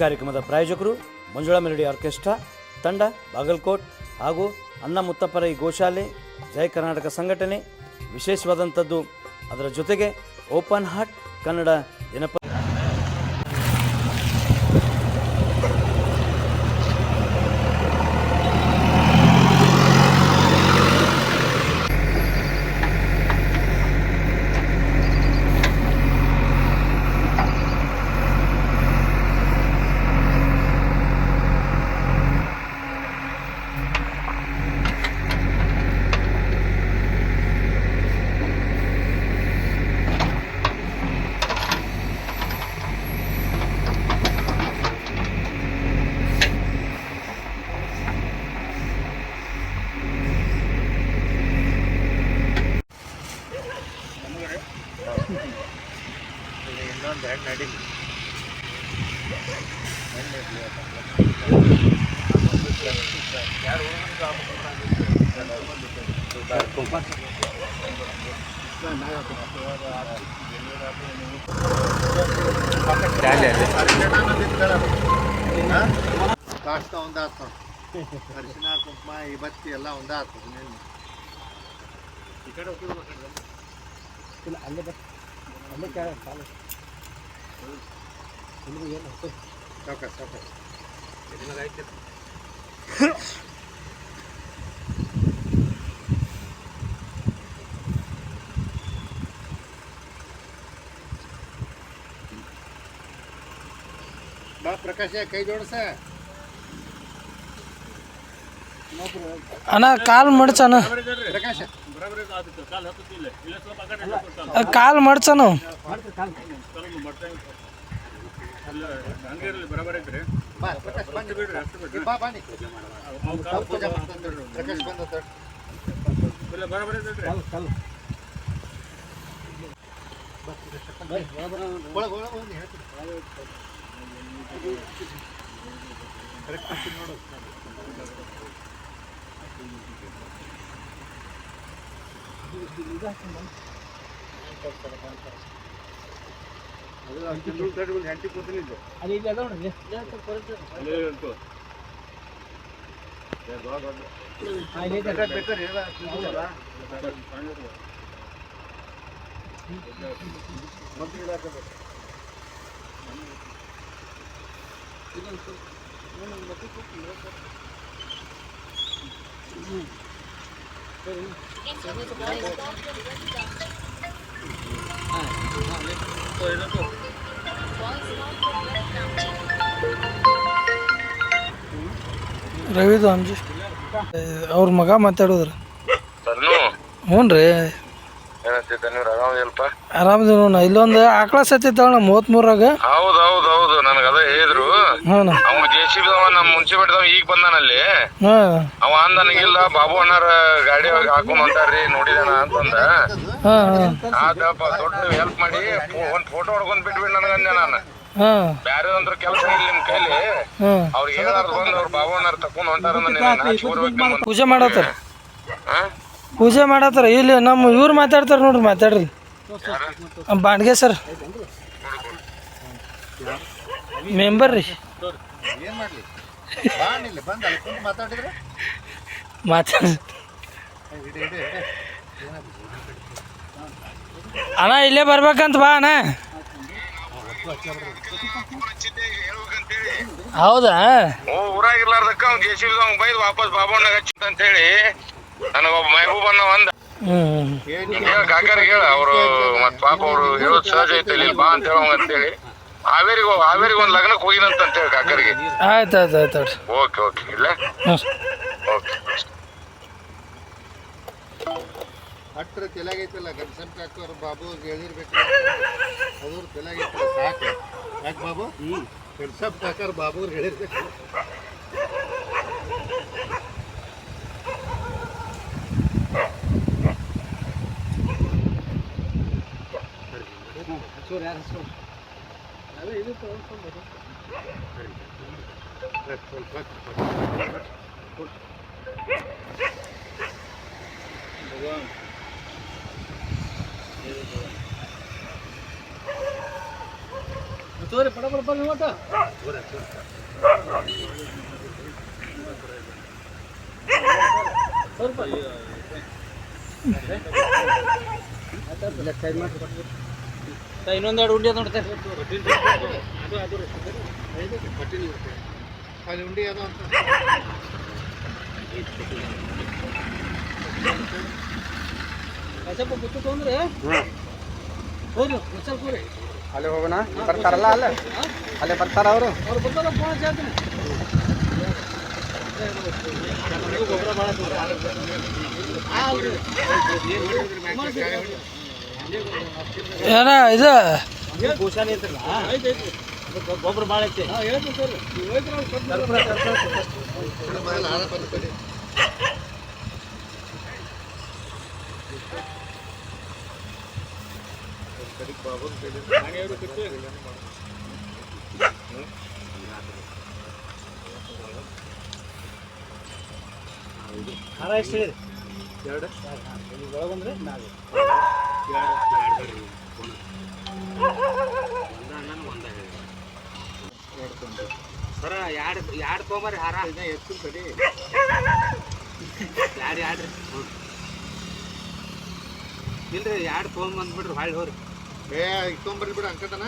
ಕಾರ್ಯಕ್ರಮದ ಪ್ರಾಯೋಜಕರು Manjula melody orchestra ತಂಡ ಬಾಗಲಕೋಟ್ ಹಾಗೂ ಅಣ್ಣ ಮುತ್ತಪ್ಪರ ಈ ಗೋಶಾಲೆ ಜಯ ಕರ್ನಾಟಕ ಸಂಘಟನೆ. ವಿಶೇಷವಾದಂಥದ್ದು ಅದರ ಜೊತೆಗೆ ಓಪನ್ ಹಾರ್ಟ್ ಕನ್ನಡ ದಿನಪತ್ರಿಕೆ. ಕಾಷ್ಟ ಒಂದಾತು ಅರಿಶಿನ ಕುಂಕುಮ ಈ ಬತ್ತಿ ಎಲ್ಲ ಒಂದಾತು. ಈ ಕಡೆ ಇಲ್ಲ ಅಲ್ಲೇ ಅಲ್ಲೇ ಕಾಲು ಏನು ಸಾವಕಾಶ ಸಾವಕಾಶ ಬಾ ಪ್ರಕಾಶ ಕೈ ಜೋಡಿಸ ಅಣ್ಣ ಕಾಲು ಮಡ್ಚನ ಪ್ರಕಾಶ ಕಾಲು ಮಡ್ಚನ ಬಾ ಪ್ರಕಾಶ್ ಬಂದು ಬಿಡ್ರಿ ಬಾ ಬಾನಿ ಪ್ರಕಾಶ್ ಬಂದ ಬರಬರ ನೋಡು ರವಿದು ಅಂಜಿ ಅವ್ರ ಮಗ ಮಾತಾಡಿದ್ರ. ಹ್ಞೂ ರೀ ಆರಾಮದಿ ನೋಡ. ಇಲ್ಲೊಂದು ಆಕಳ ಸತ್ತಿತ್ತವಣ್ಣ 33ರಾಗ. ಹೌದು ನನಗ ಅದ ಹೇಳಿದ್ರು. ಅವ JCB ನಮ್ಮ ಮುನ್ಸಿಪಾಲ್ಟಿ ಈಗ ಬಂದಾನಲ್ಲಿ. ಅವ ಅಂದ ನನಗಿಲ್ಲ ಬಾಬು ಅಣ್ಣಾರ ಗಾಡಿ ಹಾಕೊಂಡ್ ಹೊಂಟಾರ್ರಿ ನೋಡಿದಾನ ಅಂತಂದ. ಆದಪ್ಪ ದೊಡ್ಡ ಹೆಲ್ಪ್ ಮಾಡಿ ಒಂದ್ ಫೋಟೋ ಹೊಡ್ಕೊಂಡ್ ಬಿಟ್ಬಿಡ್ ನನಗಂದೆ ನಾನು. ಬ್ಯಾರೆ ಅಂದ್ರ ಕೆಲಸ ಇಲ್ಲ ನಿಮ್ ಕೈಲಿ ಅವ್ರಿಗೆ ಏನಾರ ಬಂದ್ ಅವ್ರ ಬಾಬು ಅಣ್ಣಾರ ತಕೊಂಡ್ ಹೊಂಟಾರ. ಪೂಜೆ ಮಾಡತ್ತಾರ ಪೂಜೆ ಮಾಡತ್ತಾರ ಇಲ್ಲಿ ನಮ್ಮ ಇವ್ರು ಮಾತಾಡ್ತಾರ ನೋಡ್ರಿ. ಮಾತಾಡ್ರಿ ಬಾಂಡ್ಗೆ ಸರ್ ಮೆಂಬರ್ ರೀ. ಏನ್ ಮಾಡ್ಲಿ ಬಾಣಿಲ್ಲ ಬಂದ ಮಾತಾಡಿದ್ರೆ ಮಾತಾಡ ಅಣ್ಣ ಇಲ್ಲೇ ಬರ್ಬೇಕಂತ ಬಾ ಅಣ್ಣ. ಹೌದಾ ಊರಾಗಿರ್ಲಾರ್ದಕ್ಕ ಅವ್ನು JCB ಬೈದ್ ವಾಪಸ್ ಬಾಬು ಅಣ್ಣಾಗ ಹಚ್ಚಿಂತ ಅಂತ ಹೇಳಿ ನನಗೊಬ್ಬ ಮೆಹಬೂಬ್ ಅನ್ನ ಒಂದ ಹೇಳ ಕಾಕರಿಗೆ ಹೇಳ ಅವ್ರು ಮತ್ ಪಾಪ ಅವ್ರು ಹೇಳೋದ್ ಸಹಜ ಐತೆ ಇಲ್ಲಿ ಬಾ ಅಂತ ಹೇಳೋಂಗ ಅಂತೇಳಿ ಹಾವೇರಿಗೆ ಒಂದ್ ಲಗ್ನಕ್ಕೆ ಹೋಗಿನಂತ ಹೇಳಿ ಕಾಕರಿಗೆ. ಆಯ್ತು ಓಕೆ ಇಲ್ಲ ಓಕೆ ಹತ್ರ ತೆಲಾಗೈತಲ್ಲ ಗಣಸನ್ ಕಾಕೋರು ಬಾಬು ಹೇಳಿರ್ಬೇಕು ಅದ್ರ ತೆಲಾಗೈತಲ್ಲ ಸಾಕು. ಯಾಕೆ ಬಾಬು ಗಣಸಪ್ ಕಾಕರ್ ಬಾಬು ಹೇಳಿರ್ಬೇಕು. ಇನ್ನೊಂದೆರಡು ಉಂಡಿ ಅದ ನೋಡ್ತೇವೆ ಅಲ್ಲಿ ಉಂಡಿ ಅದ ಅಂತ ಸ್ವಲ್ಪ ಗೊತ್ತು ತೊಂದ್ರೆ ಹೋಗ್ರಿ ಹೊಸಲ್ ಕೂರಿ ಅಲ್ಲಿ ಹೋಗೋಣ ಬರ್ತಾರಲ್ಲ ಅಲ್ಲ ಅಲ್ಲೇ ಬರ್ತಾರ ಅವರು ಅವ್ರು ಬರ್ತಾರ ಫೋನ್ ಹೇಳ್ತೀನಿ ಗೊಬ್ಬರ ಭಾಳ ಏನ ಇದು ಗೋಶಾಲೆ ಐತ್ರಲ್ಲ ಗೊಬ್ಬರ ಭಾಳ ಐತಿ ಹೇಳ್ತೀನಿ ಸರ್ ಮೊದಲು ಹಾಳ ಬರ್ತದೆ ಖಾರ ಎಷ್ಟು ಹೇಳಿರಿ ಎರಡು ಒಳಗೊಂದ್ರೆ ನಾಲ್ಕು ಸರ ಎರಡು ತೊಗೊಂಬರ್ರಿ ಹಾರ ಎತ್ತು ಕಡಿ ಎರಡು ಇಲ್ರಿ ಎರಡು ತೊಗೊಂಬಂದ್ಬಿಡ್ರಿ ಹೊಳ್ಳಿ ಹೋರಿ ಇಟ್ಕೊಂಬರ್ಲಿ ಬಿಡು ಅಂಕತನ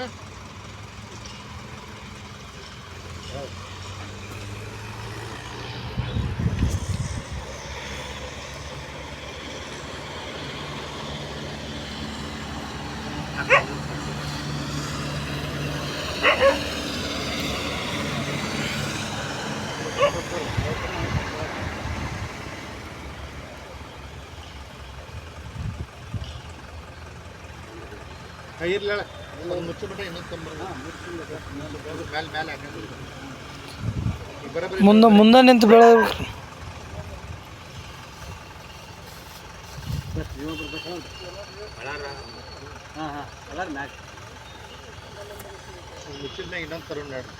ಇರ್ಲ ಒಂದು ಮುಚ್ಚಿಬಿಟ್ಟ ಇನ್ನೊಂದು ತೊಂಬರ್ದು ಮೇಲೆ ಮೇಲೆ ಹಾಕಿ ಬರೋಬ್ಬರಿ ಮುಂದೆ ನಿಂತು ಬೆಳೆದ್ಬಿಟ್ರಿ ಹಾಂ ಹಾಂ ಅದಾರ ಮ್ಯಾಗ ಮುಚ್ಚಿದ ಮ್ಯಾಗ ಇನ್ನೊಂದು ತರೋಣ ನೋಡ್ರಿ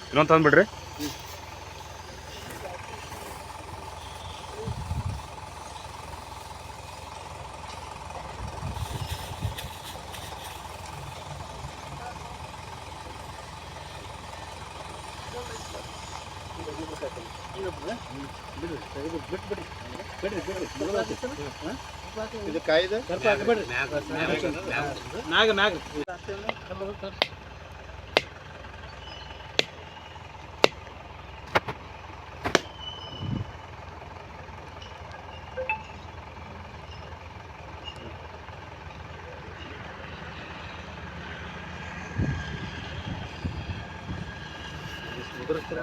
ಇನ್ನೊಂದು ತಂದ್ಬಿಡ್ರಿ ಇದು ಕಾಯ್ದು ಮ್ಯಾಗ ಮ್ಯಾಗ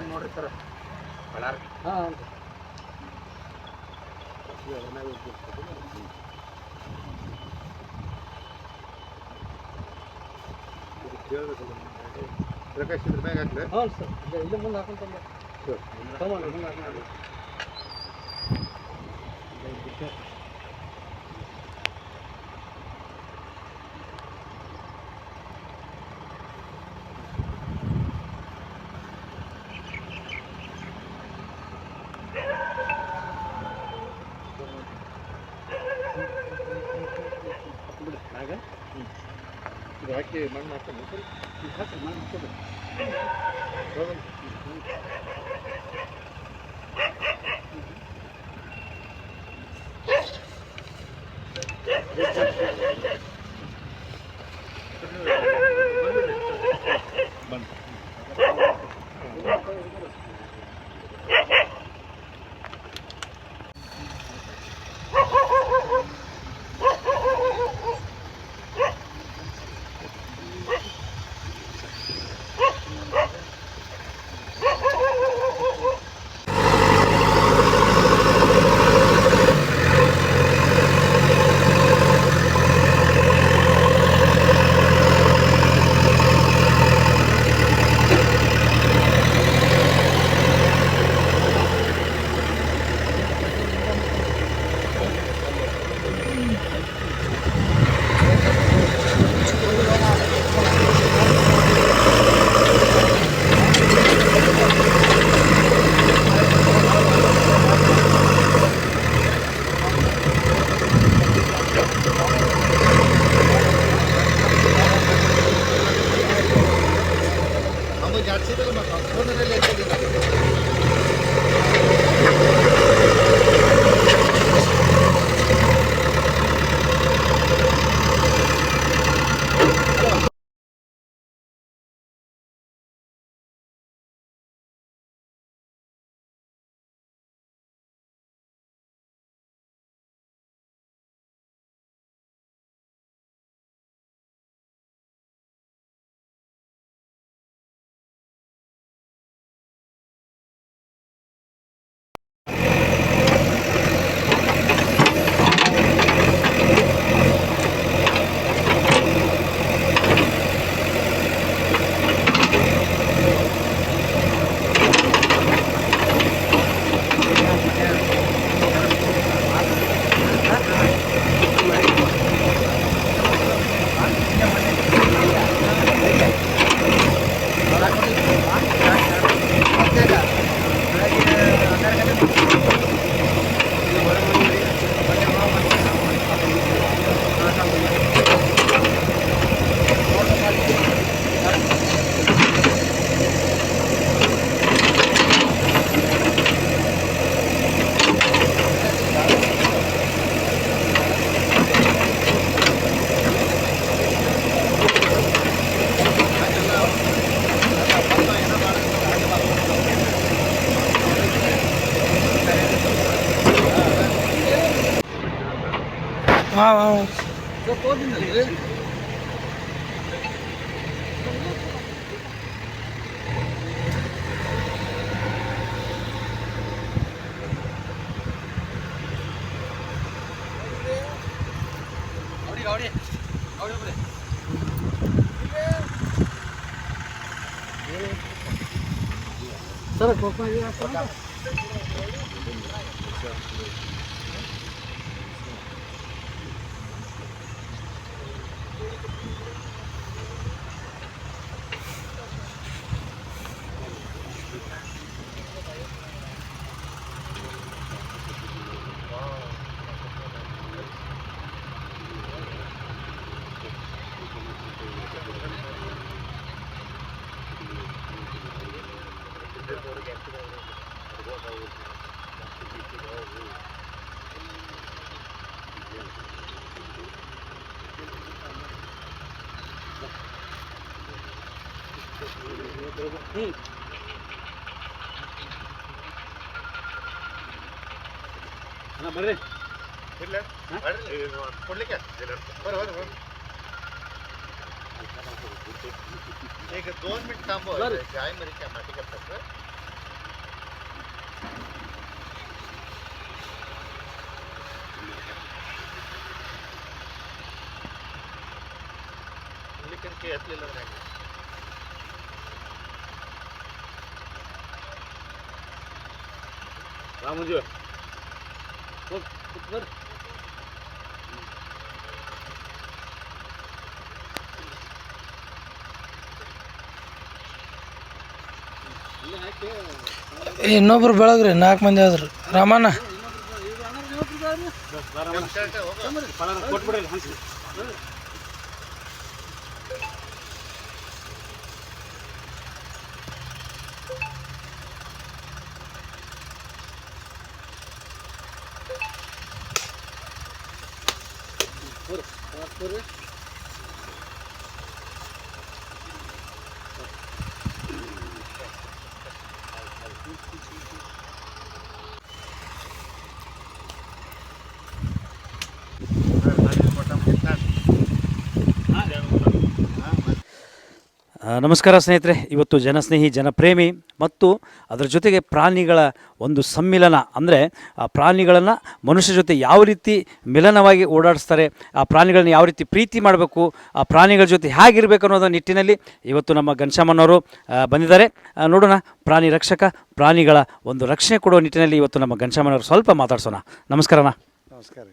ನೋಡ್ರಿ ಸರ್ ಹಾಂ ಪ್ರಕಾಶ್ ಇದ್ರ ಮ್ಯಾಗ ಹಾಕ್ಲೆ ಹೌದು ಸರ್ ಇಲ್ಲಿ ಮುಂದೆ ಹಾಕೊಂಡ್ ತಗೊಂಡು ಮುಂದೆ ಹಾಕೊಂಡು ಇದು ಹಾಕಿ ಮಣ್ಣು ಹಾಕೋಣ ಹಾಕಿ ಮಣ್ಣು ಹಾಕೋದು ಜಾಡ್ಸಿದ್ರೆ ಮತ್ತು ಫೋನಲ್ಲಿ ಎತ್ತಿದ್ದೀರ ಹಾಂ ಹಾಂ ಬರ್ರಿ ಕೊಡ್ಲಿಕ್ಕೆ ಬರ್ರಿ ಈಗ 2 ಮಿನಿಟ್ थांबो गाय मरी क्या माटी करतात लेकिन के असलेलं नाही ರಾಮಂಜು ಇನ್ನೊಬ್ರು ಬೆಳಗ್ರಿ 4 ಮಂದಿ ಆದ್ರು ರಾಮಣ್ಣ ಕೊಟ್ಬಿಡ್ರಿ ನಮಸ್ಕಾರ ಸ್ನೇಹಿತರೆ, ಇವತ್ತು ಜನಸ್ನೇಹಿ ಜನಪ್ರೇಮಿ ಮತ್ತು ಅದರ ಜೊತೆಗೆ ಪ್ರಾಣಿಗಳ ಒಂದು ಸಮ್ಮಿಲನ, ಅಂದರೆ ಆ ಪ್ರಾಣಿಗಳನ್ನು ಮನುಷ್ಯ ಜೊತೆ ಯಾವ ರೀತಿ ಮಿಲನವಾಗಿ ಓಡಾಡಿಸ್ತಾರೆ, ಆ ಪ್ರಾಣಿಗಳನ್ನ ಯಾವ ರೀತಿ ಪ್ರೀತಿ ಮಾಡಬೇಕು, ಆ ಪ್ರಾಣಿಗಳ ಜೊತೆ ಹೇಗಿರಬೇಕು ಅನ್ನೋದರ ನಿಟ್ಟಿನಲ್ಲಿ ಇವತ್ತು ನಮ್ಮ ಘನಶ್ಯಾಮನವರು ಬಂದಿದ್ದಾರೆ. ನೋಡೋಣ, ಪ್ರಾಣಿ ರಕ್ಷಕ, ಪ್ರಾಣಿಗಳ ಒಂದು ರಕ್ಷಣೆ ಕೊಡುವ ನಿಟ್ಟಿನಲ್ಲಿ ಇವತ್ತು ನಮ್ಮ ಘನಶ್ಯಾಮನವರು ಸ್ವಲ್ಪ ಮಾತಾಡ್ಸೋಣ. ನಮಸ್ಕಾರಣ್ಣ. ನಮಸ್ಕಾರ.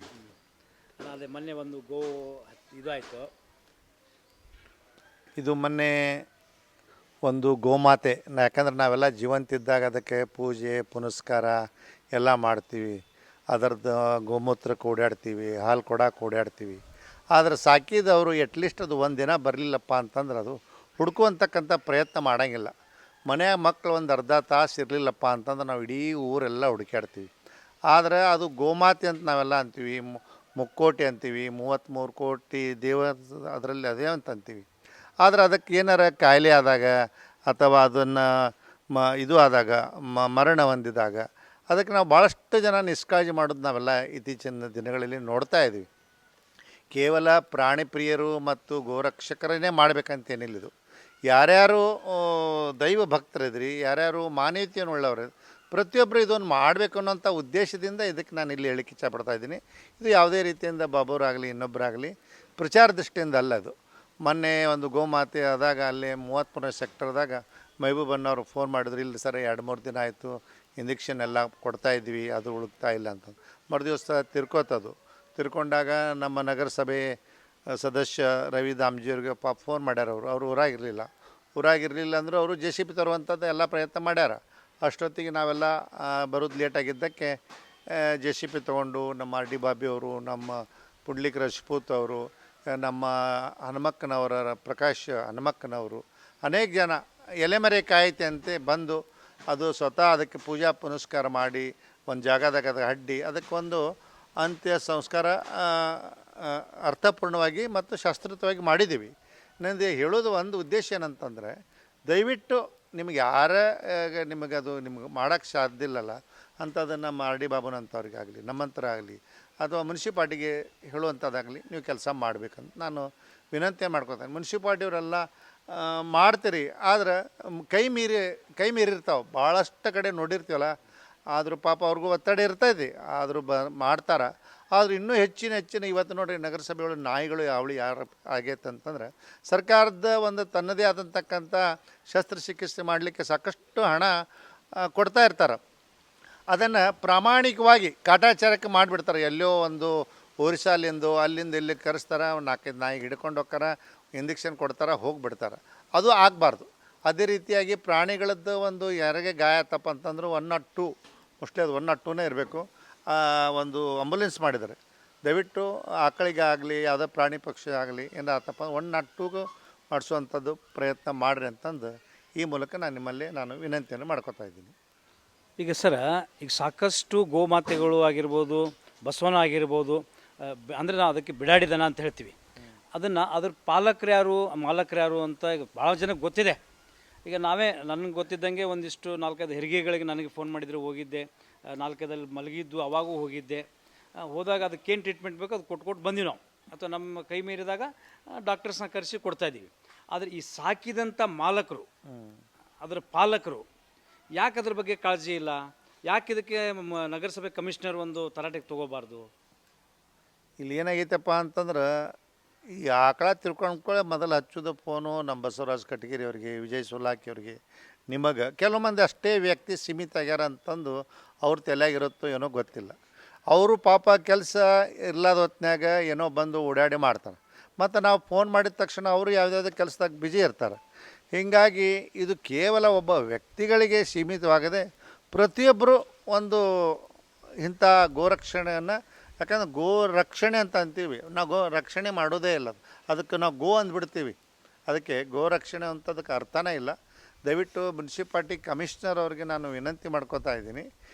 ಅದೇ ಮೊನ್ನೆ ಒಂದು ಗೋ ಇದಾಯಿತು, ಇದು ಮೊನ್ನೆ ಒಂದು ಗೋಮಾತೆ, ಯಾಕಂದ್ರೆ ನಾವೆಲ್ಲ ಜೀವಂತಿದ್ದಾಗ ಅದಕ್ಕೆ ಪೂಜೆ ಪುನಸ್ಕಾರ ಎಲ್ಲ ಮಾಡ್ತೀವಿ, ಅದರದ್ದು ಗೋಮೂತ್ರಕ್ಕೆ ಓಡಾಡ್ತೀವಿ, ಹಾಲು ಕೊಡಕ್ಕೆ ಓಡಾಡ್ತೀವಿ. ಆದರೆ ಸಾಕಿದವರು ಎಟ್ಲೀಸ್ಟ್ ಅದು ಒಂದು ದಿನ ಬರಲಿಲ್ಲಪ್ಪ ಅಂತಂದ್ರೆ ಅದು ಹುಡ್ಕುವಂತಕ್ಕಂಥ ಪ್ರಯತ್ನ ಮಾಡೋಂಗಿಲ್ಲ. ಮನ್ಯಾಗ ಮಕ್ಕಳು ಒಂದು ಅರ್ಧ ತಾಸು ಇರಲಿಲ್ಲಪ್ಪ ಅಂತಂದ್ರೆ ನಾವು ಇಡೀ ಊರೆಲ್ಲ ಹುಡುಕ್ಯಾಡ್ತೀವಿ. ಆದರೆ ಅದು ಗೋಮಾತೆ ಅಂತ ನಾವೆಲ್ಲ ಅಂತೀವಿ, ಮುಕ್ಕೋಟಿ ಅಂತೀವಿ, 33 ಕೋಟಿ ದೇವ ಅದರಲ್ಲಿ ಅದೇ ಅಂತ ಅಂತೀವಿ. ಆದರೆ ಅದಕ್ಕೆ ಏನಾರ ಕಾಯಿಲೆ ಆದಾಗ ಅಥವಾ ಅದನ್ನು ಇದು ಆದಾಗ ಮರಣ ಹೊಂದಿದಾಗ ಅದಕ್ಕೆ ನಾವು ಭಾಳಷ್ಟು ಜನ ನಿಷ್ಕಾಳಜಿ ಮಾಡೋದು ನಾವೆಲ್ಲ ಇತ್ತೀಚಿನ ದಿನಗಳಲ್ಲಿ ನೋಡ್ತಾ ಇದ್ದೀವಿ. ಕೇವಲ ಪ್ರಾಣಿ ಪ್ರಿಯರು ಮತ್ತು ಗೋರಕ್ಷಕರನ್ನೇ ಮಾಡಬೇಕಂತೇನಿಲ್ಲ. ಇದು ಯಾರ್ಯಾರು ದೈವ ಭಕ್ತರಿದ್ರಿ, ಯಾರ್ಯಾರು ಮಾನವೀಯತೆಯನ್ನು ಉಳ್ಳವ್ರು, ಪ್ರತಿಯೊಬ್ಬರು ಇದನ್ನು ಮಾಡಬೇಕು ಅನ್ನೋಂಥ ಉದ್ದೇಶದಿಂದ ಇದಕ್ಕೆ ನಾನು ಇಲ್ಲಿ ಹೇಳಿಕ್ಕೆ ಇಷ್ಟಪಡ್ತಾ ಇದ್ದೀನಿ. ಇದು ಯಾವುದೇ ರೀತಿಯಿಂದ ಬಾಬೋರಾಗಲಿ ಇನ್ನೊಬ್ಬರಾಗಲಿ ಪ್ರಚಾರ ದೃಷ್ಟಿಯಿಂದ ಅಲ್ಲ. ಅದು ಮೊನ್ನೆ ಒಂದು ಗೋಮಾತೆ ಆದಾಗ ಅಲ್ಲಿ 33ನೇ ಸೆಕ್ಟರ್ದಾಗ ಮೆಹಬೂಬಣ್ಣವ್ರು ಫೋನ್ ಮಾಡಿದ್ರು, ಇಲ್ಲ ಸರ್ 2-3 ದಿನ ಆಯಿತು ಇಂಜೆಕ್ಷನ್ ಎಲ್ಲ ಕೊಡ್ತಾಯಿದ್ವಿ, ಅದು ಉಳುಕ್ತಾ ಇಲ್ಲ ಅಂತ. ಮರುದಿವಸ ತಿರ್ಕೊಂಡಾಗ ನಮ್ಮ ನಗರಸಭೆ ಸದಸ್ಯ ರವಿ ದಾಮ್ಜಿಯವ್ರಿಗೆ ಫೋನ್ ಮಾಡ್ಯಾರ. ಅವರು ಊರಾಗಿರಲಿಲ್ಲ ಅಂದರೂ ಅವರು JCB ತರುವಂಥದ್ದು ಎಲ್ಲ ಪ್ರಯತ್ನ ಮಾಡ್ಯಾರ. ಅಷ್ಟೊತ್ತಿಗೆ ನಾವೆಲ್ಲ ಬರೋದು ಲೇಟಾಗಿದ್ದಕ್ಕೆ JCB ತೊಗೊಂಡು ನಮ್ಮ RD ಬಾಬಿ ಅವರು, ನಮ್ಮ ಪುಂಡ್ಲಿಕ್ ರಜಪೂತ್ ಅವರು, ನಮ್ಮ ಹನುಮಕ್ಕನವರ ಪ್ರಕಾಶ್ ಹನುಮಕ್ಕನವರು, ಅನೇಕ ಜನ ಎಲೆಮರೆ ಕಾಯ್ತೆ ಅಂತೆ ಬಂದು ಅದು ಸ್ವತಃ ಅದಕ್ಕೆ ಪೂಜಾ ಪುನಸ್ಕಾರ ಮಾಡಿ ಒಂದು ಜಾಗದಾಗ ಅದಕ್ಕೆ ಅಡ್ಡಿ ಅದಕ್ಕೊಂದು ಅಂತ್ಯ ಸಂಸ್ಕಾರ ಅರ್ಥಪೂರ್ಣವಾಗಿ ಮತ್ತು ಶಾಸ್ತ್ರೋಕ್ತವಾಗಿ ಮಾಡಿದ್ದೀವಿ. ನನಗೆ ಹೇಳೋದು ಒಂದು ಉದ್ದೇಶ ಏನಂತಂದರೆ, ದಯವಿಟ್ಟು ನಿಮಗೆ ನಿಮಗೆ ಮಾಡೋಕ್ಕೆ ಸಾಧ್ಯ ಇಲ್ಲಲ್ಲ ಅಂಥದ್ದನ್ನು ನಮ್ಮ RD ಬಾಬುನಂಥವ್ರಿಗಾಗಲಿ ನಮ್ಮಂತರ ಆಗಲಿ ಅಥವಾ ಮುನ್ಸಿಪಾಲ್ಟಿಗೆ ಹೇಳುವಂಥದ್ದಾಗಲಿ ನೀವು ಕೆಲಸ ಮಾಡಬೇಕಂತ ನಾನು ವಿನಂತಿ ಮಾಡ್ಕೊತೇನೆ. ಮುನ್ಸಿಪಾಲ್ಟಿಯವರೆಲ್ಲ ಮಾಡ್ತೀರಿ, ಆದರೆ ಕೈ ಮೀರಿರ್ತಾವೆ. ಭಾಳಷ್ಟು ಕಡೆ ನೋಡಿರ್ತೀವಲ್ಲ, ಆದರೂ ಪಾಪ ಅವ್ರಿಗೂ ಒತ್ತಡ ಇರ್ತೈತಿ, ಆದರೂ ಮಾಡ್ತಾರೆ. ಆದರೂ ಇನ್ನೂ ಹೆಚ್ಚಿನ ಇವತ್ತು ನೋಡಿರಿ ನಗರಸಭೆಯೊಳಗೆ ನಾಯಿಗಳು ಯಾರು ಆಗೈತೆ ಅಂತಂದ್ರೆ ಸರ್ಕಾರದ ಒಂದು ತನ್ನದೇ ಆದಂತಕ್ಕಂಥ ಶಸ್ತ್ರಚಿಕಿತ್ಸೆ ಮಾಡಲಿಕ್ಕೆ ಸಾಕಷ್ಟು ಹಣ ಕೊಡ್ತಾ ಇರ್ತಾರೆ. ಅದನ್ನು ಪ್ರಾಮಾಣಿಕವಾಗಿ ಕಾಟಾಚಾರಕ್ಕೆ ಮಾಡಿಬಿಡ್ತಾರೆ. ಎಲ್ಲೋ ಒಂದು ಒರಿಸ್ಸಾಲಿಂದು ಅಲ್ಲಿಂದ ಇಲ್ಲಿ ಕರೆಸ್ತಾರೆ, 4-5 ನಾಯಿಗೆ ಹಿಡ್ಕೊಂಡು ಹೋಗ್ತಾರೆ, ಇಂಜೆಕ್ಷನ್ ಕೊಡ್ತಾರೆ, ಹೋಗಿಬಿಡ್ತಾರೆ. ಅದು ಆಗಬಾರ್ದು. ಅದೇ ರೀತಿಯಾಗಿ ಪ್ರಾಣಿಗಳದ್ದು ಒಂದು ಯಾರಿಗೆ ಗಾಯ ಆತಪ್ಪ ಅಂತಂದ್ರೆ 102 ಮೋಸ್ಟ್ಲಿ ಅದು 102ನೇ ಇರಬೇಕು, ಒಂದು ಆಂಬುಲೆನ್ಸ್ ಮಾಡಿದ್ದಾರೆ. ದಯವಿಟ್ಟು ಆಕಳಿಗಾಗಲಿ ಯಾವುದೇ ಪ್ರಾಣಿ ಪಕ್ಷಿ ಆಗಲಿ ಏನಾರ ಆತಪ್ಪ 102ಗೂ ಮಾಡಿಸುವಂಥದ್ದು ಪ್ರಯತ್ನ ಮಾಡಿರಿ ಅಂತಂದು ಈ ಮೂಲಕ ನಾನು ವಿನಂತಿಯನ್ನು ಮಾಡ್ಕೊತಾ ಇದ್ದೀನಿ. ಈಗ ಸರ, ಈಗ ಸಾಕಷ್ಟು ಗೋಮಾತೆಗಳು ಆಗಿರ್ಬೋದು, ಬಸವನ ಆಗಿರ್ಬೋದು, ಅಂದರೆ ನಾವು ಅದಕ್ಕೆ ಬಿಡಾಡಿ ದನ ಅಂತ ಹೇಳ್ತೀವಿ. ಅದ್ರ ಪಾಲಕರು ಯಾರು, ಮಾಲಕರು ಯಾರು ಅಂತ ಈಗ ಭಾಳ ಜನಕ್ಕೆ ಗೊತ್ತಿದೆ. ಈಗ ನನಗೆ ಗೊತ್ತಿದ್ದಂಗೆ ಒಂದಿಷ್ಟು 4-5 ಹೆರಿಗೆಗಳಿಗೆ ನನಗೆ ಫೋನ್ ಮಾಡಿದರೆ ಹೋಗಿದ್ದೆ, 4-5 ಮಲಗಿದ್ದು ಅವಾಗೂ ಹೋಗಿದ್ದೆ. ಹೋದಾಗ ಅದಕ್ಕೇನು ಟ್ರೀಟ್ಮೆಂಟ್ ಬೇಕು ಅದು ಕೊಟ್ಟು ಬಂದೀವಿ ನಾವು, ಅಥವಾ ನಮ್ಮ ಕೈ ಮೀರಿದಾಗ ಡಾಕ್ಟರ್ಸ್ನ ಕರೆಸಿ ಕೊಡ್ತಾಯಿದ್ದೀವಿ. ಆದರೆ ಈ ಸಾಕಿದಂಥ ಮಾಲಕರು, ಅದರ ಪಾಲಕರು ಯಾಕೆ ಅದ್ರ ಬಗ್ಗೆ ಕಾಳಜಿ ಇಲ್ಲ? ಯಾಕೆ ಇದಕ್ಕೆ ನಗರಸಭೆ ಕಮಿಷನರ್ ಒಂದು ತರಾಟೆಗೆ ತೊಗೋಬಾರ್ದು? ಇಲ್ಲಿ ಏನಾಗೈತಪ್ಪ ಅಂತಂದ್ರೆ, ಈ ಆಕಳ ತಿಳ್ಕೊಂಡ್ಕೊಳ್ಳೆ ಮೊದಲು ಹಚ್ಚೋದು ಫೋನು ನಮ್ಮ ಬಸವರಾಜ್ ಕಟಗಿರಿ ಅವ್ರಿಗೆ, ವಿಜಯ್ ಸೋಲಾಕಿ ಅವ್ರಿಗೆ, ನಿಮಗೆ ಕೆಲವು ಮಂದಿ ಅಷ್ಟೇ ವ್ಯಕ್ತಿ ಸೀಮಿತ ಆಗ್ಯಾರ ಅಂತಂದು ಅವ್ರ ತಲೆಯಾಗಿರುತ್ತೋ ಏನೋ ಗೊತ್ತಿಲ್ಲ. ಅವರು ಪಾಪ ಕೆಲಸ ಇರ್ಲಾದ ಹೊತ್ನ್ಯಾಗ ಏನೋ ಬಂದು ಓಡಾಡಿ ಮಾಡ್ತಾರೆ. ಮತ್ತು ನಾವು ಫೋನ್ ಮಾಡಿದ ತಕ್ಷಣ ಅವರು ಯಾವುದ್ಯಾವುದೋ ಕೆಲಸದಾಗ ಬ್ಯುಸಿ ಇರ್ತಾರೆ. ಹೀಗಾಗಿ ಇದು ಕೇವಲ ಒಬ್ಬ ವ್ಯಕ್ತಿಗಳಿಗೆ ಸೀಮಿತವಾಗದೆ ಪ್ರತಿಯೊಬ್ಬರು ಒಂದು ಇಂಥ ಗೋರಕ್ಷಣೆಯನ್ನು, ಯಾಕಂದ್ರೆ ಗೋ ರಕ್ಷಣೆ ಅಂತ ಅಂತೀವಿ ನಾವು, ಗೋ ರಕ್ಷಣೆ ಮಾಡೋದೇ ಇಲ್ಲ, ಅದಕ್ಕೆ ನಾವು ಗೋ ಅಂದ್ಬಿಡ್ತೀವಿ. ಅದಕ್ಕೆ ಗೋರಕ್ಷಣೆ ಅಂತದಕ್ಕೆ ಅರ್ಥನೇ ಇಲ್ಲ. ದಯವಿಟ್ಟು ಮುನ್ಸಿಪಾಲ್ಟಿ ಕಮಿಷನರ್ ಅವ್ರಿಗೆ ನಾನು ವಿನಂತಿ ಮಾಡ್ಕೋತಾ ಇದ್ದೀನಿ.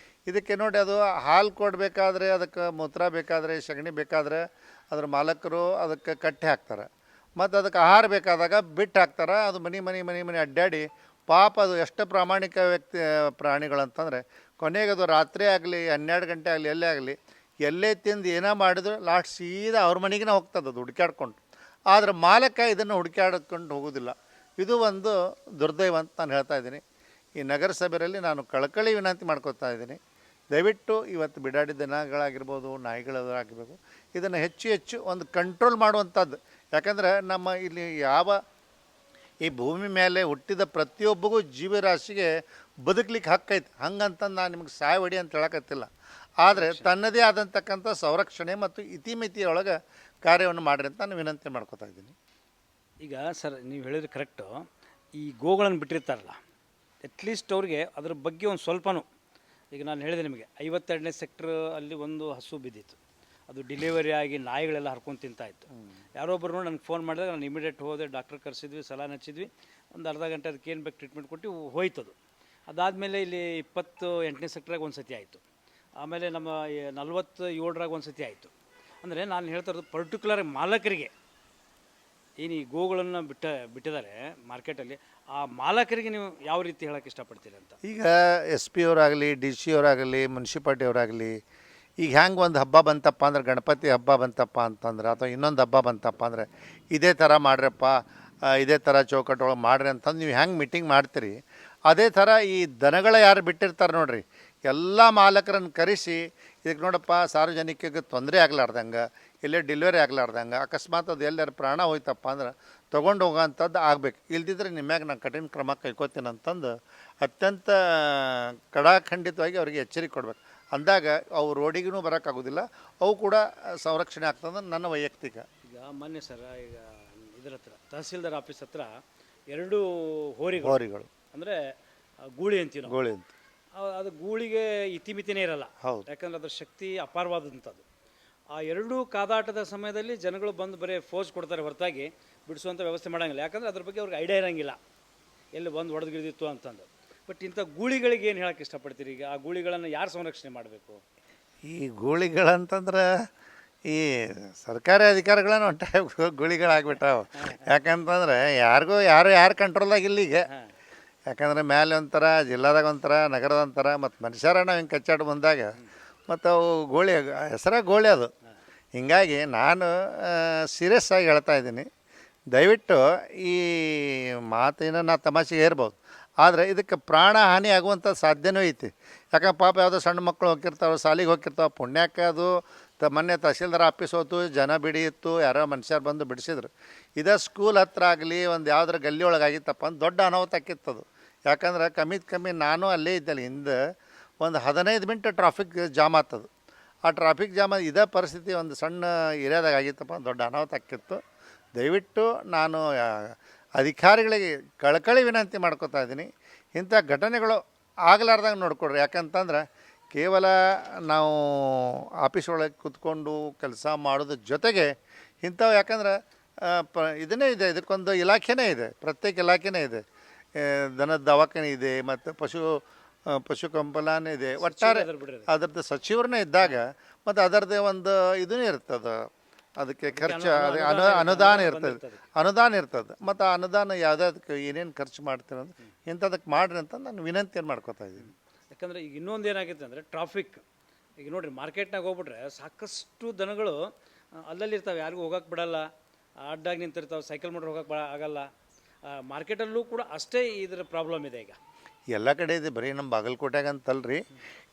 ಇದಕ್ಕೆ ನೋಡಿ, ಅದು ಹಾಲು ಕೊಡಬೇಕಾದ್ರೆ, ಅದಕ್ಕೆ ಮೂತ್ರ ಬೇಕಾದರೆ, ಸಗಣಿ ಬೇಕಾದರೆ ಅದ್ರ ಮಾಲಕರು ಅದಕ್ಕೆ ಕಟ್ಟಿ ಹಾಕ್ತಾರೆ, ಮತ್ತು ಅದಕ್ಕೆ ಆಹಾರ ಬೇಕಾದಾಗ ಬಿಟ್ಟು ಹಾಕ್ತಾರೆ. ಅದು ಮನೆ ಅಡ್ಡಾಡಿ ಪಾಪ ಅದು ಎಷ್ಟು ಪ್ರಾಮಾಣಿಕ ಪ್ರಾಣಿಗಳಂತಂದರೆ ಕೊನೆಗೆ ಅದು ರಾತ್ರಿ ಆಗಲಿ 12 ಗಂಟೆ ಆಗಲಿ ಎಲ್ಲೇ ಆಗಲಿ ಎಲ್ಲೇ ತಿಂದು ಏನೋ ಮಾಡಿದ್ರು ಲಾಸ್ಟ್ ಸೀದಾ ಅವ್ರ ಮನೆಗೆ ಹೋಗ್ತದೆ ಅದು ಹುಡುಕ್ಯಾಡ್ಕೊಂಡು. ಆದರೆ ಮಾಲಕ ಇದನ್ನು ಹುಡುಕ್ಯಾಡ್ಕೊಂಡು ಹೋಗೋದಿಲ್ಲ. ಇದು ಒಂದು ದುರ್ದೈವ ಅಂತ ನಾನು ಹೇಳ್ತಾ ಇದ್ದೀನಿ. ಈ ನಗರಸಭೆಯಲ್ಲಿ ನಾನು ಕಳಕಳಿ ವಿನಂತಿ ಮಾಡ್ಕೊತಾ ಇದ್ದೀನಿ, ದಯವಿಟ್ಟು ಇವತ್ತು ಬಿಡಾಡಿ ದನಗಳಾಗಿರ್ಬೋದು, ನಾಯಿಗಳಾಗಿರ್ಬೇಕು, ಇದನ್ನು ಹೆಚ್ಚು ಒಂದು ಕಂಟ್ರೋಲ್ ಮಾಡುವಂಥದ್ದು. ಯಾಕಂದರೆ ನಮ್ಮ ಇಲ್ಲಿ ಈ ಭೂಮಿ ಮೇಲೆ ಹುಟ್ಟಿದ ಪ್ರತಿಯೊಬ್ಬರಿಗೂ ಜೀವರಾಶಿಗೆ ಬದುಕಲಿಕ್ಕೆ ಹಕ್ಕೈತೆ. ಹಂಗಂತಂದು ನಾನು ನಿಮ್ಗೆ ಸಾಯ್ವಡಿ ಅಂತ ಹೇಳಕತ್ತಿಲ್ಲ. ಆದರೆ ತನ್ನದೇ ಆದಂತಕ್ಕಂಥ ಸಂರಕ್ಷಣೆ ಮತ್ತು ಇತಿಮಿತಿಯೊಳಗೆ ಕಾರ್ಯವನ್ನು ಮಾಡಿರಿ ಅಂತ ನಾನು ವಿನಂತಿ ಮಾಡ್ಕೊತಾ ಇದ್ದೀನಿ. ಈಗ ಸರ್, ನೀವು ಹೇಳಿದ್ರೆ ಕರೆಕ್ಟು. ಈ ಗೋಗಳನ್ನು ಬಿಟ್ಟಿರ್ತಾರಲ್ಲ, ಅಟ್ಲೀಸ್ಟ್ ಅವ್ರಿಗೆ ಅದ್ರ ಬಗ್ಗೆ ಒಂದು ಸ್ವಲ್ಪನೂ, ಈಗ ನಾನು ಹೇಳಿದೆ ನಿಮಗೆ 52ನೇ ಸೆಕ್ಟ್ರ್ ಅಲ್ಲಿ ಒಂದು ಹಸು ಬಿದ್ದಿತ್ತು. ಅದು ಡೆಲಿವರಿ ಆಗಿ ನಾಯಿಗಳೆಲ್ಲ ಹರ್ಕೊಂಡು ತಿಂತಾಯಿತ್ತು. ಯಾರೋ ಒಬ್ಬರು ನೋಡಿ ನನಗೆ ಫೋನ್ ಮಾಡಿದಾಗ ನಾನು ಇಮಿಡಿಯೇಟ್ ಹೋದೆ, ಡಾಕ್ಟ್ರ್ ಕರೆಸಿದ್ವಿ, ಸಲಾನ್ ಹಚ್ಚಿದ್ವಿ, ಒಂದು ಅರ್ಧ ಗಂಟೆ ಅದಕ್ಕೆ ಏನು ಬೇಕು ಟ್ರೀಟ್ಮೆಂಟ್ ಕೊಟ್ಟು ಹೋಯ್ತದು. ಅದಾದಮೇಲೆ ಇಲ್ಲಿ 28ನೇ ಸೆಕ್ಟ್ರಾಗ ಒಂದು ಸತಿ ಆಯಿತು, ಆಮೇಲೆ ನಮ್ಮ 47ರಾಗ ಒಂದು ಸತಿ ಆಯಿತು. ಅಂದರೆ ನಾನು ಹೇಳ್ತಾ ಇರೋದು ಪರ್ಟಿಕ್ಯುಲರ್ ಮಾಲಕರಿಗೆ, ಏನು ಈ ಗೋಗಳನ್ನು ಬಿಟ್ಟಿದ್ದಾರೆ ಮಾರ್ಕೆಟಲ್ಲಿ, ಆ ಮಾಲಕರಿಗೆ ನೀವು ಯಾವ ರೀತಿ ಹೇಳೋಕ್ಕೆ ಇಷ್ಟಪಡ್ತೀರಿ ಅಂತ? ಈಗ SP ಅವರಾಗಲಿ, DC ಅವರಾಗಲಿ, ಮುನ್ಸಿಪಾಲ್ಟಿ ಅವರಾಗಲಿ, ಈಗ ಹೆಂಗೆ ಒಂದು ಹಬ್ಬ ಬಂತಪ್ಪ ಅಂದ್ರೆ, ಗಣಪತಿ ಹಬ್ಬ ಬಂತಪ್ಪ ಅಂತಂದ್ರೆ, ಅಥವಾ ಇನ್ನೊಂದು ಹಬ್ಬ ಬಂತಪ್ಪ ಅಂದರೆ ಇದೇ ಥರ ಮಾಡ್ರಪ್ಪ, ಇದೇ ಥರ ಚೌಕಟ್ಟೊಳಗೆ ಮಾಡ್ರಿ ಅಂತಂದು ನೀವು ಹೆಂಗೆ ಮೀಟಿಂಗ್ ಮಾಡ್ತೀರಿ, ಅದೇ ಥರ ಈ ದನಗಳ ಯಾರು ಬಿಟ್ಟಿರ್ತಾರೆ ನೋಡ್ರಿ, ಎಲ್ಲ ಮಾಲಕರನ್ನು ಕರೆಸಿ ಇದಕ್ಕೆ ನೋಡಪ್ಪ ಸಾರ್ವಜನಿಕರಿಗೆ ತೊಂದರೆ ಆಗ್ಲಾರ್ದಂಗೆ, ಎಲ್ಲೇ ಡೆಲಿವರಿ ಆಗ್ಲಾರ್ದಂಗೆ, ಅಕಸ್ಮಾತ್ ಅದು ಎಲ್ಲರ ಪ್ರಾಣ ಹೋಯ್ತಪ್ಪ ಅಂದ್ರೆ ತೊಗೊಂಡು ಹೋಗೋಂಥದ್ದು ಆಗ್ಬೇಕು. ಇಲ್ದಿದ್ರೆ ನಿಮ್ಯಾಗ ನಾನು ಕಠಿಣ ಕ್ರಮ ಕೈಕೋತೀನಿ ಅಂತಂದು ಅತ್ಯಂತ ಕಡಾಖಂಡಿತವಾಗಿ ಅವರಿಗೆ ಎಚ್ಚರಿಕೆ ಕೊಡ್ಬೇಕು. ಅಂದಾಗ ಅವು ರೋಡಿಗೂ ಬರೋಕ್ಕಾಗೋದಿಲ್ಲ, ಅವು ಕೂಡ ಸಂರಕ್ಷಣೆ ಆಗ್ತದೆ ನನ್ನ ವೈಯಕ್ತಿಕ. ಈಗ ಮೊನ್ನೆ ಸರ್, ಈಗ ಇದ್ರ ಹತ್ರ ತಹಸೀಲ್ದಾರ್ ಆಫೀಸ್ ಹತ್ರ 2 ಹೋರಿಗಳು ಅಂದರೆ ಗೂಳಿ ಅಂತೀವಿ ನಾವು, ಗೋಳಿ ಅಂತ, ಅದು ಗೂಳಿಗೆ ಇತಿಮಿತಿನೇ ಇರಲ್ಲ. ಹೌದು. ಯಾಕಂದ್ರೆ ಅದ್ರ ಶಕ್ತಿ ಅಪಾರವಾದಂಥದ್ದು. ಆ 2 ಕಾದಾಟದ ಸಮಯದಲ್ಲಿ ಜನಗಳು ಬಂದು ಬರೀ ಫೋರ್ಸ್ ಕೊಡ್ತಾರೆ ಹೊರತಾಗಿ ಬಿಡಿಸುವಂಥ ವ್ಯವಸ್ಥೆ ಮಾಡೋಂಗಿಲ್ಲ. ಯಾಕಂದರೆ ಅದ್ರ ಬಗ್ಗೆ ಅವ್ರಿಗೆ ಐಡಿಯಾ ಇರೋಂಗಿಲ್ಲ ಎಲ್ಲಿ ಬಂದು ಹೊಡೆದ್ಗಿಡಿದಿತ್ತು ಅಂತಂದು. ಬಟ್ ಇಂಥ ಗೂಳಿಗಳಿಗೆ ಏನು ಹೇಳೋಕ್ಕೆ ಇಷ್ಟಪಡ್ತೀರಿ? ಈಗ ಆ ಗೂಳಿಗಳನ್ನು ಯಾರು ಸಂರಕ್ಷಣೆ ಮಾಡಬೇಕು? ಈ ಗೂಳಿಗಳಂತಂದ್ರೆ ಈ ಸರ್ಕಾರಿ ಅಧಿಕಾರಿಗಳನ್ನ ಒಟ್ಟ ಗೂಳಿಗಳಾಗ್ಬಿಟ್ಟಾವೆ. ಯಾಕಂತಂದ್ರೆ ಯಾರು ಕಂಟ್ರೋಲ್ದಾಗಿಲ್ಲ ಈಗ. ಯಾಕಂದರೆ ಮೇಲೆ ಒಂಥರ, ಜಿಲ್ಲಾದಾಗ ಒಂಥರ, ನಗರದ ಒಂಥರ, ಮತ್ತು ಮನುಷ್ಯರ ನಾವು ಹಿಂಗೆ ಕಚ್ಚಾಟ ಬಂದಾಗ ಮತ್ತು ಅವು ಗೋಳಿ ಹೆಸರಾಗ ಗೋಳಿ ಅದು. ಹೀಗಾಗಿ ನಾನು ಸೀರಿಯಸ್ ಆಗಿ ಹೇಳ್ತಾ ಇದ್ದೀನಿ, ದಯವಿಟ್ಟು ಈ ಮಾತಿನ ನಾ ತಮಾಷೆಗೆ ಇರ್ಬೋದು, ಆದರೆ ಇದಕ್ಕೆ ಪ್ರಾಣ ಹಾನಿ ಆಗುವಂಥ ಸಾಧ್ಯನೂ ಐತಿ. ಯಾಕಂದ್ರೆ ಪಾಪ ಯಾವುದೋ ಸಣ್ಣ ಮಕ್ಕಳು ಹೋಗಿರ್ತಾವೆ, ಶಾಲಿಗೆ ಹೋಗಿರ್ತಾವೆ, ಪುಣ್ಯಕ್ಕೆ ಅದು ಮೊನ್ನೆ ತಹಸೀಲ್ದಾರ್ ಆಫೀಸ್ ಹೋತು, ಜನ ಬಿಡಿಯಿತ್ತು, ಯಾರೋ ಮನುಷ್ಯರು ಬಂದು ಬಿಡಿಸಿದ್ರು. ಇದೇ ಸ್ಕೂಲ್ ಹತ್ರ ಆಗಲಿ ಒಂದು ಯಾವುದ್ರ ಗಲ್ಲಿ ಒಳಗಾಗಿತ್ತಪ್ಪ ಅಂತ ದೊಡ್ಡ ಅನಾಹುತ ಆಕಿತ್ತದು. ಯಾಕಂದ್ರೆ ಕಮ್ಮಿ ನಾನು ಅಲ್ಲೇ ಇದ್ದಲ್ಲಿ ಹಿಂದೆ ಒಂದು 15 ಮಿನಿಟ್ ಟ್ರಾಫಿಕ್ ಜಾಮ್ ಆಗ್ತದೆ. ಆ ಟ್ರಾಫಿಕ್ ಜಾಮ್ ಇದೇ ಪರಿಸ್ಥಿತಿ ಒಂದು ಸಣ್ಣ ಏರಿಯಾದಾಗ ಆಗಿತ್ತಪ್ಪ, ದೊಡ್ಡ ಅನಾಹುತ ಆಕಿತ್ತು. ದಯವಿಟ್ಟು ನಾನು ಅಧಿಕಾರಿಗಳಿಗೆ ಕಳಕಳಿ ವಿನಂತಿ ಮಾಡ್ಕೊತಾ ಇದ್ದೀನಿ, ಇಂಥ ಘಟನೆಗಳು ಆಗಲಾರ್ದಂಗೆ ನೋಡ್ಕೊಡ್ರಿ. ಯಾಕಂತಂದ್ರೆ ಕೇವಲ ನಾವು ಆಫೀಸ್ ಒಳಗೆ ಕೂತ್ಕೊಂಡು ಕೆಲಸ ಮಾಡೋದ್ರ ಜೊತೆಗೆ ಇಂಥವು, ಯಾಕಂದ್ರೆ ಇದನ್ನೇ ಇದೆ, ಇದಕ್ಕೊಂದು ಇಲಾಖೆನೇ ಇದೆ, ಪ್ರತ್ಯೇಕ ಇಲಾಖೆನೇ ಇದೆ. ದನದ ದವಾಖಾನೆ ಇದೆ, ಮತ್ತು ಪಶು ಕಂಪಲಾನೇ ಇದೆ. ಒಟ್ಟಾರೆ ಅದರದ್ದು ಸಚಿವರನ್ನೇ ಇದ್ದಾಗ ಮತ್ತು ಅದರದ್ದೇ ಒಂದು ಇದೂ ಇರ್ತದೆ, ಅದಕ್ಕೆ ಖರ್ಚು ಅನುದಾನ ಇರ್ತದೆ. ಮತ್ತು ಆ ಅನುದಾನ ಯಾವುದಕ್ಕೆ ಏನೇನು ಖರ್ಚು ಮಾಡ್ತೀರ ಅಂದ್ರೆ ಇಂಥದಕ್ಕೆ ಮಾಡಿರಿ ಅಂತ ನಾನು ವಿನಂತಿಯನ್ನು ಮಾಡ್ಕೊತಾ ಇದ್ದೀನಿ. ಯಾಕಂದರೆ ಈಗ ಇನ್ನೊಂದು ಏನಾಗುತ್ತೆ ಅಂದರೆ ಟ್ರಾಫಿಕ್. ಈಗ ನೋಡಿರಿ, ಮಾರ್ಕೆಟ್ನಾಗ ಹೋಗ್ಬಿಟ್ರೆ ಸಾಕಷ್ಟು ದನಗಳು ಅಲ್ಲಲ್ಲಿ ಇರ್ತಾವೆ, ಯಾರಿಗೂ ಹೋಗೋಕೆ ಬಿಡಲ್ಲ, ಅಡ್ಡಾಗಿ ನಿಂತಿರ್ತಾವೆ, ಸೈಕಲ್ ಮೋಟ್ರ್ ಹೋಗೋಕೆ ಆಗಲ್ಲ. ಮಾರ್ಕೆಟಲ್ಲೂ ಕೂಡ ಅಷ್ಟೇ ಇದರ ಪ್ರಾಬ್ಲಮ್ ಇದೆ. ಈಗ ಎಲ್ಲ ಕಡೆ ಇದೆ, ಬರೀ ನಮ್ಮ ಬಾಗಲಕೋಟೆಗೆ ಅಂತಲ್ರಿ,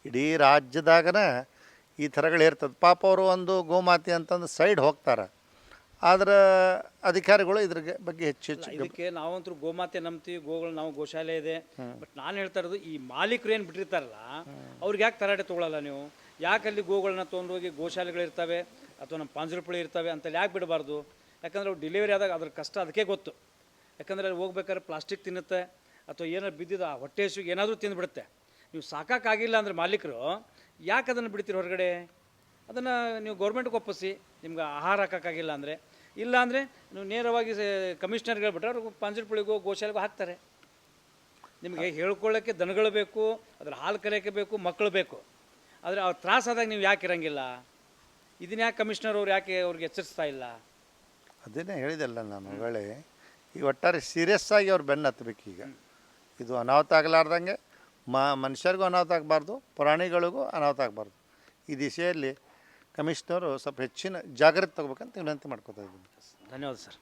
ಇಡೀ ರಾಜ್ಯದಾಗನ ಈ ಥರಗಳು ಇರ್ತದೆ. ಪಾಪ ಅವರು ಒಂದು ಗೋಮಾತೆ ಅಂತಂದು ಸೈಡ್ ಹೋಗ್ತಾರೆ, ಆದ್ರೆ ಅಧಿಕಾರಿಗಳು ಇದ್ರ ಬಗ್ಗೆ ಹೆಚ್ಚು ಇದಕ್ಕೆ ನಾವಂತೂ ಗೋಮಾತೆ ನಂಬ್ತೀವಿ, ಗೋಗಳು ನಾವು ಗೋಶಾಲೆ ಇದೆ. ಬಟ್ ನಾನು ಹೇಳ್ತಾ ಇರೋದು, ಈ ಮಾಲೀಕರು ಏನು ಬಿಟ್ಟಿರ್ತಾರಲ್ಲ ಅವ್ರಿಗೆ ಯಾಕೆ ತರಾಟೆ ತೊಗೊಳಲ್ಲ ನೀವು? ಯಾಕೆ ಅಲ್ಲಿ ಗೋಗಳನ್ನ ತೊಗೊಂಡೋಗಿ ಗೋಶಾಲೆಗಳಿರ್ತವೆ ಅಥವಾ ನಮ್ಮ ಪಾಂಜರಪುಳಿ ಇರ್ತವೆ ಅಂತಲ್ಲಿ ಯಾಕೆ ಬಿಡಬಾರ್ದು? ಯಾಕಂದ್ರೆ ಅವ್ರು ಡೆಲಿವರಿ ಆದಾಗ ಅದ್ರ ಕಷ್ಟ ಅದಕ್ಕೆ ಗೊತ್ತು. ಯಾಕಂದರೆ ಅಲ್ಲಿ ಹೋಗ್ಬೇಕಾದ್ರೆ ಪ್ಲಾಸ್ಟಿಕ್ ತಿನ್ನುತ್ತೆ ಅಥವಾ ಏನಾರು ಬಿದ್ದಿದ್ದು ಆ ಹೊಟ್ಟೆ ಹಸುವಿಗೆ ಏನಾದರೂ ತಿಂದುಬಿಡುತ್ತೆ. ನೀವು ಸಾಕಾಗಿಲ್ಲ ಅಂದರೆ ಮಾಲೀಕರು ಯಾಕೆ ಅದನ್ನು ಬಿಡ್ತೀರಿ ಹೊರಗಡೆ? ಅದನ್ನು ನೀವು ಗೌರ್ಮೆಂಟ್ಗೆ ಒಪ್ಪಿಸಿ, ನಿಮ್ಗೆ ಆಹಾರ ಹಾಕೋಕ್ಕಾಗಿಲ್ಲ ಅಂದರೆ. ಇಲ್ಲ ಅಂದರೆ ನೀವು ನೇರವಾಗಿ ಕಮಿಷನರ್ಗೆ ಹೇಳ್ಬಿಟ್ರೆ ಅವ್ರಿಗೆ ಪಾಂಜರಪುಳಿಗೋ ಗೋಶಾಲೆಗೋ ಹಾಕ್ತಾರೆ. ನಿಮಗೆ ಹೇಳ್ಕೊಳ್ಳೋಕ್ಕೆ ದನಗಳು ಬೇಕು, ಅದ್ರ ಹಾಲು ಕರೆಯೋಕ್ಕೆ ಬೇಕು, ಮಕ್ಕಳು ಬೇಕು. ಆದರೆ ಅವ್ರು ತ್ರಾಸಾದಾಗ ನೀವು ಯಾಕೆ ಇರೋಂಗಿಲ್ಲ? ಇದನ್ನ ಯಾಕೆ ಕಮಿಷನರ್ ಅವ್ರು ಯಾಕೆ ಅವ್ರಿಗೆ ಎಚ್ಚರಿಸ್ತಾ ಇಲ್ಲ? ಅದನ್ನೇ ಹೇಳಿದೆಲ್ಲ ನಾನು ವೇಳೆ. ಈ ಒಟ್ಟಾರೆ ಸೀರಿಯಸ್ ಆಗಿ ಅವ್ರು ಬೆನ್ನು ಹತ್ತಬೇಕು. ಈಗ ಇದು ಅನಾಹುತ ಆಗಲಾರ್ದಂಗೆ ಮನುಷ್ಯರಿಗೂ ಅನಾಹುತ ಆಗಬಾರ್ದು, ಪ್ರಾಣಿಗಳಿಗೂ ಅನಾಹುತ ಆಗಬಾರ್ದು. ಈ ದಿಶೆಯಲ್ಲಿ ಕಮಿಷನರು ಸ್ವಲ್ಪ ಹೆಚ್ಚಿನ ಜಾಗ್ರತೆ ತಗೋಬೇಕಂತ ವಿನಂತಿ ಮಾಡ್ಕೊತಾ ಇದ್ದೀನಿ. ಧನ್ಯವಾದ ಸರ್.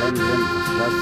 ನಾಳೆ ನೀವೇನು ಫಸ್ಟ್ ಕ್ಲಾಸ್.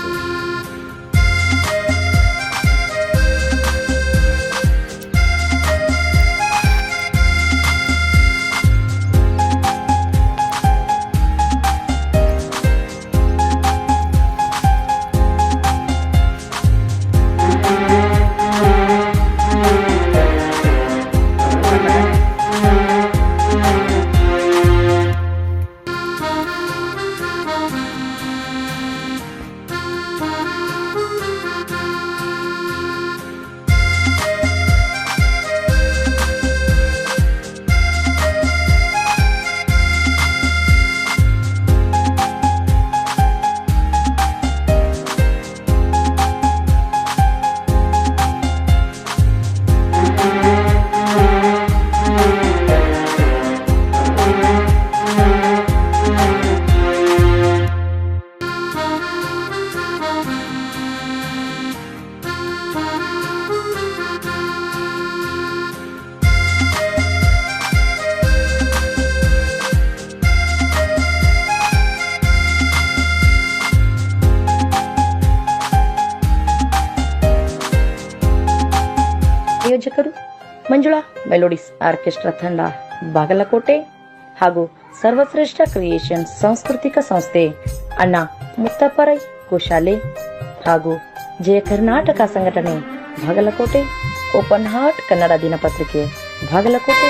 ಆಯೋಜಕರು ಮಂಜುಳಾ ಮೆಲೋಡಿಸ್ ಆರ್ಕೆಸ್ಟ್ರಾ ತಂಡ ಬಾಗಲಕೋಟೆ ಹಾಗೂ ಸರ್ವಶ್ರೇಷ್ಠ ಕ್ರಿಯೇಷನ್ ಸಾಂಸ್ಕೃತಿಕ ಸಂಸ್ಥೆ ಅಣ್ಣ ಮುತ್ತಪ್ಪರೈ ಗೋಶಾಲೆ ಹಾಗೂ ಜಯ ಕರ್ನಾಟಕ ಸಂಘಟನೆ ಬಾಗಲಕೋಟೆ, ಓಪನ್ ಹಾರ್ಟ್ ಕನ್ನಡ ದಿನಪತ್ರಿಕೆ ಬಾಗಲಕೋಟೆ